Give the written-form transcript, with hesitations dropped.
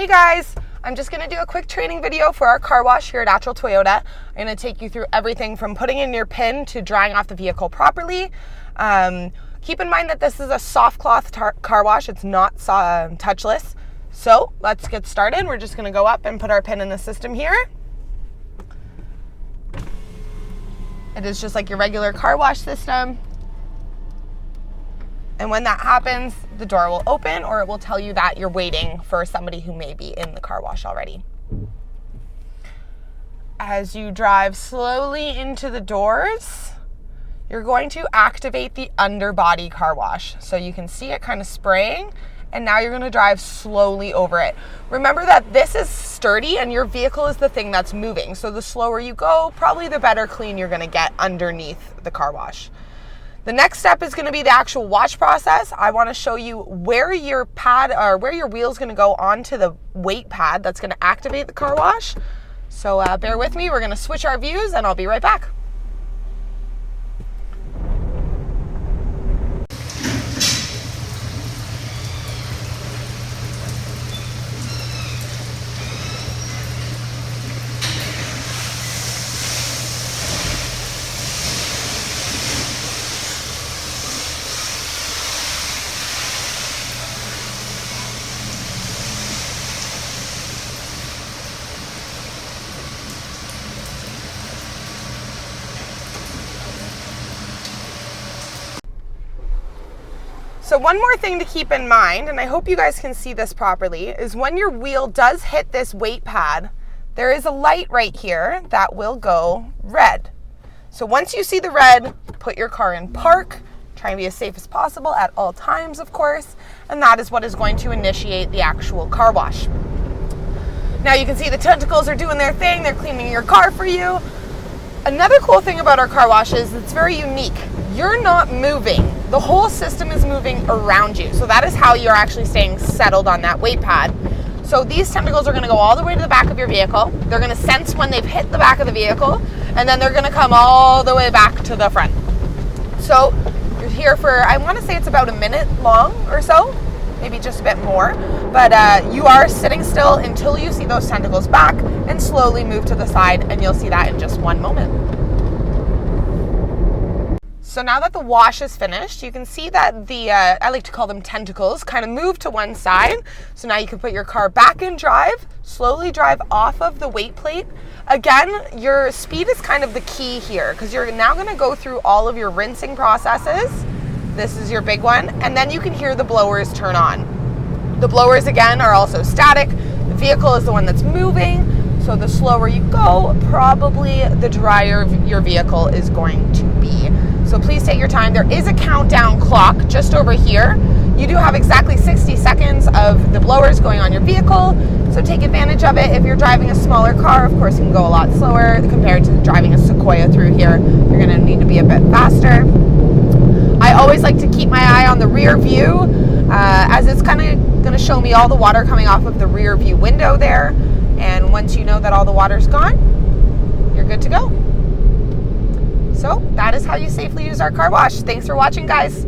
Hey guys, I'm just going to do a quick training video for our car wash here at Attrell Toyota. I'm going to take you through everything from putting in your pin to drying off the vehicle properly. Keep in mind that this is a soft cloth car wash. It's not touchless. So let's get started. We're just going to go up and put our pin in the system here. It is just like your regular car wash system. And when that happens, the door will open or it will tell you that you're waiting for somebody who may be in the car wash already. As you drive slowly into the doors, you're going to activate the underbody car wash. So you can see it kind of spraying, and now you're going to drive slowly over it. Remember that this is sturdy and your vehicle is the thing that's moving. So the slower you go, probably the better clean you're going to get underneath the car wash. The next step is going to be the actual wash process. I want to show you where your pad or where your wheel is going to go onto the weight pad that's going to activate the car wash. So bear with me. We're going to switch our views and I'll be right back. So one more thing to keep in mind, and I hope you guys can see this properly, is when your wheel does hit this weight pad, there is a light right here that will go red. So once you see the red, put your car in park, try and be as safe as possible at all times, of course, and that is what is going to initiate the actual car wash. Now you can see the Tentacles are doing their thing, they're cleaning your car for you. Another cool thing about our car wash is it's very unique. You're not moving. The whole system is moving around you. So that is how you're actually staying settled on that weight pad. So these Tentacles are going to go all the way to the back of your vehicle. They're going to sense when they've hit the back of the vehicle, and then they're going to come all the way back to the front. So you're here for, I want to say it's about a minute long or so, maybe just a bit more. But you are sitting still until you see those Tentacles back and slowly move to the side, and you'll see that in just one moment. So now that the wash is finished, you can see that the, I like to call them Tentacles, kind of move to one side. So now you can put your car back in drive, slowly drive off of the weight plate. Again, your speed is kind of the key here because you're now going to go through all of your rinsing processes. This is your big one. And then you can hear the blowers turn on. The blowers, again, are also static. The vehicle is the one that's moving. So the slower you go, probably the drier your vehicle is going to be. So please take your time. There is a countdown clock just over here. You do have exactly 60 seconds of the blowers going on your vehicle. So take advantage of it. If you're driving a smaller car, of course, you can go a lot slower compared to driving a Sequoia through here. You're going to need to be a bit faster. I always like to keep my eye on the rear view as it's kind of going to show me all the water coming off of the rear view window there. And once you know that all the water's gone, you're good to go. So that is how you safely use our car wash. Thanks for watching, guys.